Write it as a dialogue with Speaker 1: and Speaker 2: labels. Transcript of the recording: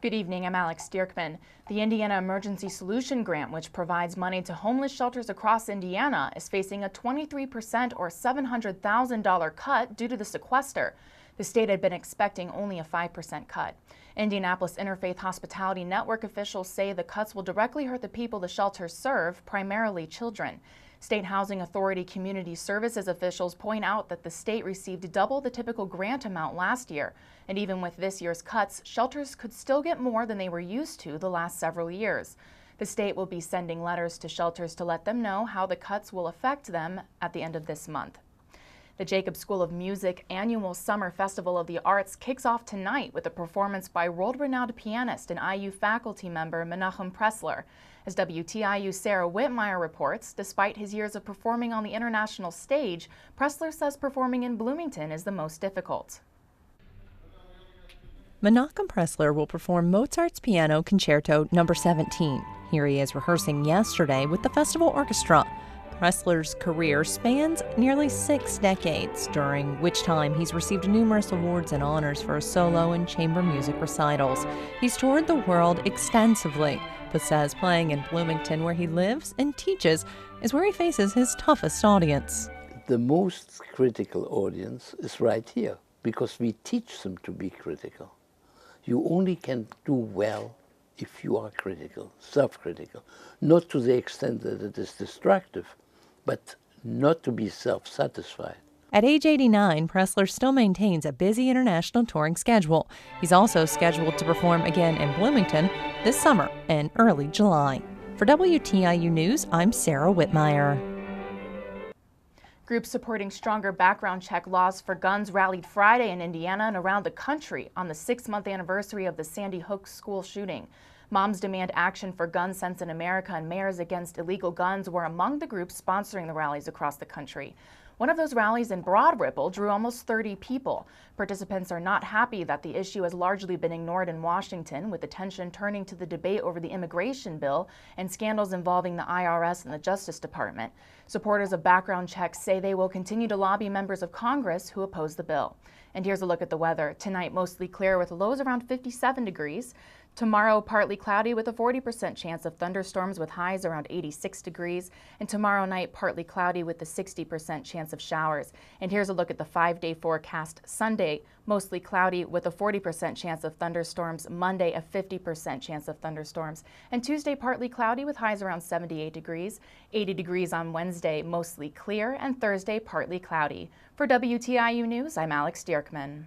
Speaker 1: Good evening, I'm Alex Dierckman. The Indiana Emergency Solution Grant, which provides money to homeless shelters across Indiana, is facing a 23% or $700,000 cut due to the sequester. The state had been expecting only a 5% cut. Indianapolis Interfaith Hospitality Network officials say the cuts will directly hurt the people the shelters serve, primarily children. State Housing Authority Community Services officials point out that the state received double the typical grant amount last year. And even with this year's cuts, shelters could still get more than they were used to the last several years. The state will be sending letters to shelters to let them know how the cuts will affect them at the end of this month. The Jacob School of Music annual Summer Festival of the Arts kicks off tonight with a performance by world-renowned pianist and IU faculty member Menahem Pressler. As WTIU Sarah Whitmire reports, despite his years of performing on the international stage, Pressler says performing in Bloomington is the most difficult.
Speaker 2: Menahem Pressler will perform Mozart's Piano Concerto No. 17. Here he is rehearsing yesterday with the festival orchestra. Pressler's career spans nearly 6 decades, during which time he's received numerous awards and honors for his solo and chamber music recitals. He's toured the world extensively, but says playing in Bloomington, where he lives and teaches, is where he faces his toughest audience.
Speaker 3: The most critical audience is right here, because we teach them to be critical. You only can do well if you are critical, self-critical, not to the extent that it is destructive, but not to be self-satisfied.
Speaker 2: At age 89, Pressler still maintains a busy international touring schedule. He's also scheduled to perform again in Bloomington this summer and early July. For WTIU News, I'm Sarah Whitmire.
Speaker 1: Groups supporting stronger background check laws for guns rallied Friday in Indiana and around the country on the 6-month anniversary of the Sandy Hook school shooting. Moms Demand Action for Gun Sense in America and Mayors Against Illegal Guns were among the groups sponsoring the rallies across the country. One of those rallies in Broad Ripple drew almost 30 people. Participants are not happy that the issue has largely been ignored in Washington, with attention turning to the debate over the immigration bill and scandals involving the IRS and the Justice Department. Supporters of background checks say they will continue to lobby members of Congress who oppose the bill. And here's a look at the weather. Tonight, mostly clear with lows around 57 degrees. Tomorrow, partly cloudy with a 40% chance of thunderstorms with highs around 86 degrees. And tomorrow night, partly cloudy with a 60% chance of showers. And here's a look at the 5-day forecast. Sunday, mostly cloudy with a 40% chance of thunderstorms. Monday, a 50% chance of thunderstorms. And Tuesday, partly cloudy with highs around 78 degrees. 80 degrees on Wednesday, mostly clear. And Thursday, partly cloudy. For WTIU News, I'm Alex Dierckman.